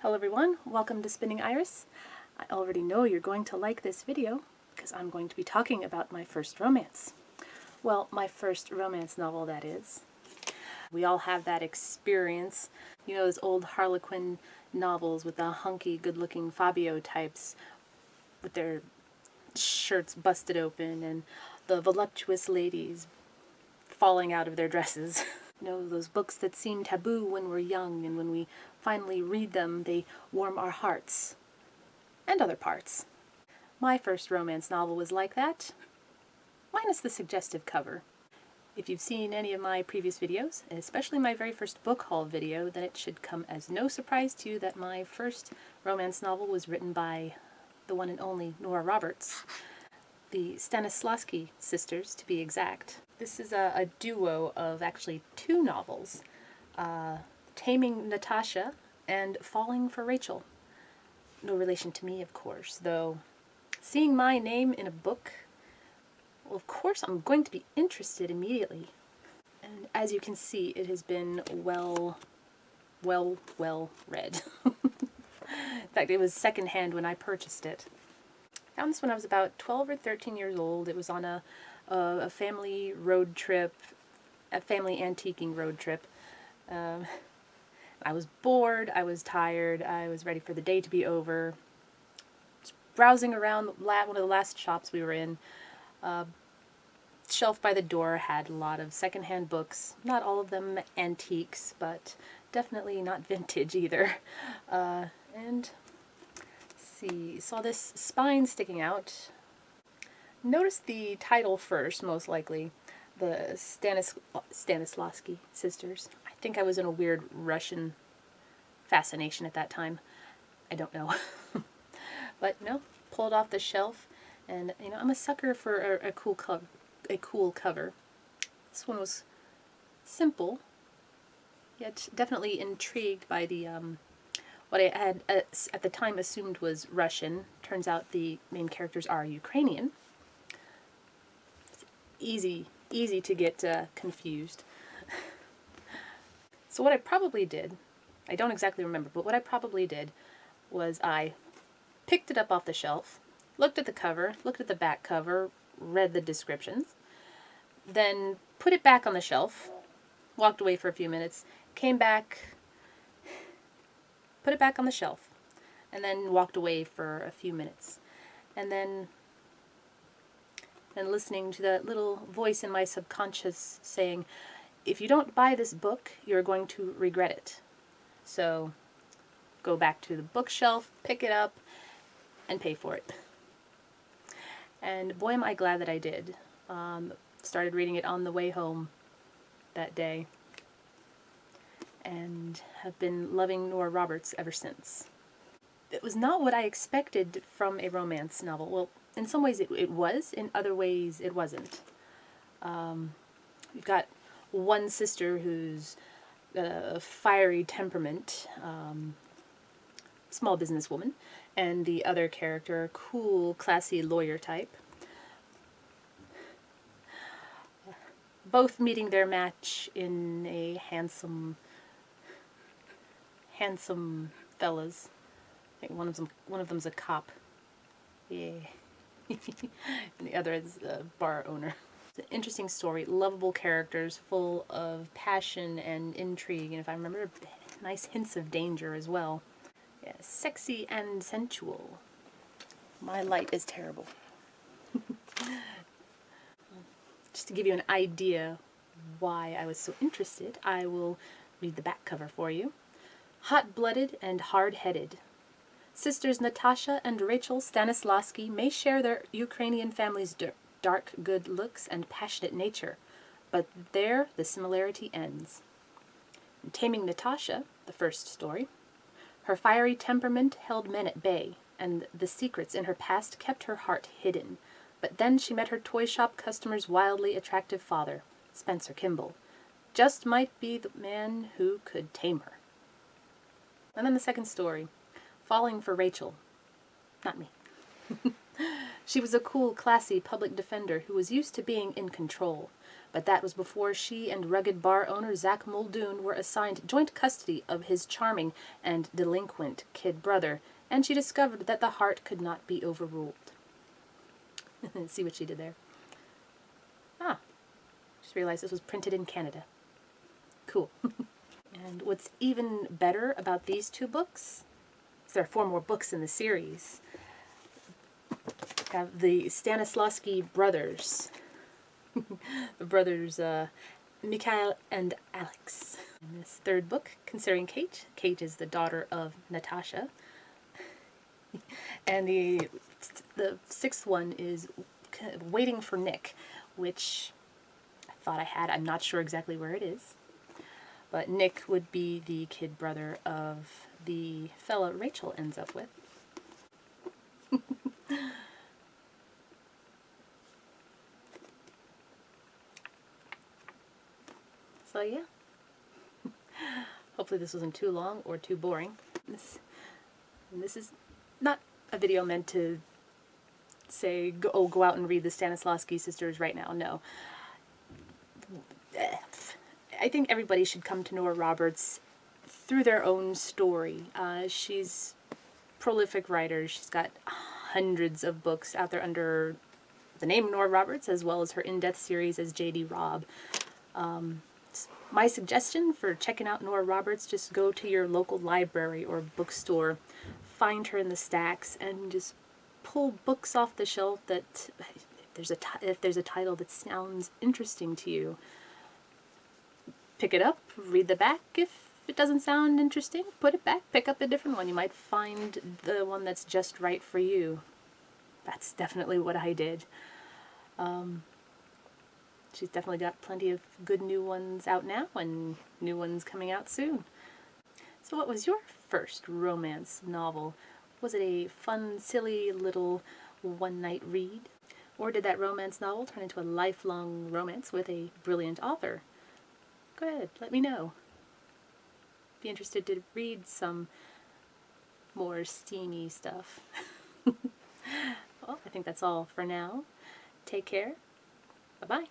Hello everyone, welcome to Spinning Iris. I already know you're going to like this video because I'm going to be talking about my first romance. Well, my first romance novel, that is. We all have that experience. You know those old Harlequin novels with the hunky, good-looking Fabio types with their shirts busted open and the voluptuous ladies falling out of their dresses. You know, those books that seem taboo when we're young, and when we finally read them, they warm our hearts. And other parts. My first romance novel was like that, minus the suggestive cover. If you've seen any of my previous videos, especially my very first book haul video, then it should come as no surprise to you that my first romance novel was written by the one and only Nora Roberts, the Stanislavski sisters, to be exact. This is a duo of actually two novels, Taming Natasha and Falling for Rachel. No relation to me, of course, though seeing my name in a book, well, of course I'm going to be interested immediately. And as you can see, it has been well read. In fact, it was secondhand when I purchased it. I found this when I was about 12 or 13 years old. It was on a family road trip, a family antiquing road trip. I was bored, I was tired, I was ready for the day to be over. Just browsing around one of the last shops we were in. Shelf by the door had a lot of secondhand books. Not all of them antiques, but definitely not vintage either. And see, saw this spine sticking out. Noticed the title first, most likely, the Stanislavski sisters. I think I was in a weird Russian fascination at that time. I don't know. But no, pulled off the shelf, and you know, I'm a sucker for a cool cover. This one was simple, yet definitely intrigued by the what I had at the time assumed was Russian. Turns out the main characters are Ukrainian. It's easy to get confused. So what I probably did, I don't exactly remember, but what I probably did was I picked it up off the shelf, looked at the cover, looked at the back cover, read the descriptions, then put it back on the shelf, walked away for a few minutes, came back, put it back on the shelf, and then walked away for a few minutes. And then listening to that little voice in my subconscious saying, if you don't buy this book, you're going to regret it. So go back to the bookshelf, pick it up, and pay for it. And boy am I glad that I did. Started reading it on the way home that day, and have been loving Nora Roberts ever since. It was not what I expected from a romance novel. Well, in some ways it was, in other ways it wasn't. You've got one sister who's got a fiery temperament, small businesswoman, and the other character, cool, classy lawyer type. Both meeting their match in a handsome fellas. I think one of them's a cop. Yeah. And the other is a bar owner. It's an interesting story, lovable characters, full of passion and intrigue, and if I remember, nice hints of danger as well. Yeah, sexy and sensual. My light is terrible. Just to give you an idea why I was so interested, I will read the back cover for you. Hot-blooded and hard-headed. Sisters Natasha and Rachel Stanislavski may share their Ukrainian family's dark good looks and passionate nature, but there the similarity ends. In Taming Natasha, the first story, her fiery temperament held men at bay, and the secrets in her past kept her heart hidden. But then she met her toy shop customer's wildly attractive father, Spencer Kimball. Just might be the man who could tame her. And then the second story, Falling for Rachel. Not me. She was a cool, classy public defender who was used to being in control. But that was before she and rugged bar owner Zach Muldoon were assigned joint custody of his charming and delinquent kid brother, and she discovered that the heart could not be overruled. See what she did there? Ah, just realized this was printed in Canada. Cool. And what's even better about these two books is there are 4 more books in the series. We have the Stanislavski brothers. The brothers Mikhail and Alex. In this 3rd book, Considering Kate. Kate is the daughter of Natasha. And the 6th one is Waiting for Nick, which I thought I had. I'm not sure exactly where it is. But Nick would be the kid brother of the fella Rachel ends up with. So yeah. Hopefully this wasn't too long or too boring. This is not a video meant to say, go out and read the Stanislavski sisters right now. No. I think everybody should come to Nora Roberts through their own story. She's a prolific writer. She's got hundreds of books out there under the name Nora Roberts, as well as her in-depth series as J.D. Robb. My suggestion for checking out Nora Roberts, just go to your local library or bookstore, find her in the stacks, and just pull books off the shelf that, if there's a title that sounds interesting to you, pick it up, read the back. If it doesn't sound interesting, put it back, pick up a different one. You might find the one that's just right for you. That's definitely what I did. She's definitely got plenty of good new ones out now and new ones coming out soon. So what was your first romance novel? Was it a fun, silly little one-night read? Or did that romance novel turn into a lifelong romance with a brilliant author? Go ahead, let me know. Be interested to read some more steamy stuff. Well, I think that's all for now. Take care. Bye-bye.